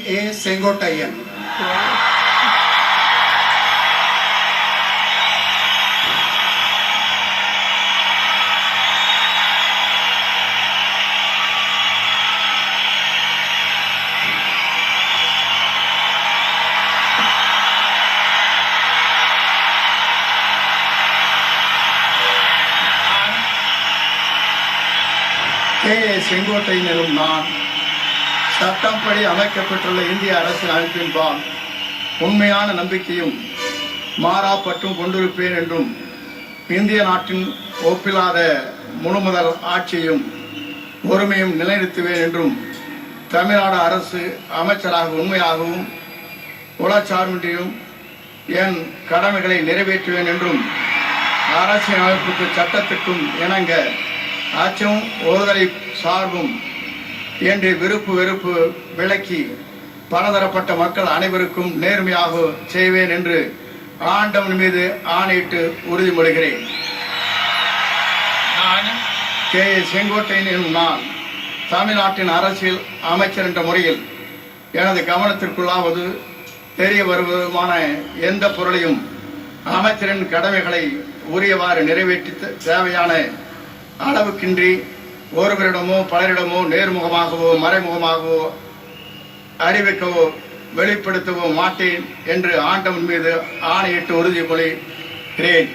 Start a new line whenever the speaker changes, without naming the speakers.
A. Sengottaiyan. Sengottaiyan எனும் நான் சட்டப்படி அமைக்கப்பட்டுள்ள இந்திய அரசின் அமைப்பின்பால் உண்மையான நம்பிக்கையும் மாறாப்பற்றும் கொண்டிருப்பேன் என்றும் இந்திய நாட்டின் ஒப்பில்லாத முழுமுதல் ஆட்சியும் ஒருமையும் நிலைநிறுத்துவேன் என்றும் தமிழ்நாடு அரசு அமைச்சராக உண்மையாகவும் உளச்சார்பின்றியும் என் கடமைகளை நிறைவேற்றுவேன் என்றும் அரசியல் அமைப்புக்கு சட்டத்துக்கும் இணங்க அச்சம் ஒருதலை சார்பும் என்று விருப்பு வெறுப்பு விலக்கி பலதரப்பட்ட மக்கள் அனைவருக்கும் நேர்மையாக செய்வேன் என்று ஆண்டவன் மீது ஆணையிட்டு உறுதிமொழிகிறேன். கே. செங்கோட்டையன் எனும் நான் தமிழ்நாட்டின் அரசியல் அமைச்சர் என்ற முறையில் எனது கவனத்திற்குள்ளாவது தெரிய வருவதுமான எந்த பொருளையும் அமைச்சரின் கடமைகளை உரியவாறு நிறைவேற்றி தேவையான அளவுக்கின்றி ஒருவரிடமோ பலரிடமோ நேர்முகமாகவோ மறைமுகமாகவோ அறிவிக்கவோ வெளிப்படுத்தவோ மாட்டேன் என்று ஆண்டவன் மீது ஆணையிட்டு உறுதிமொழிகிறேன்.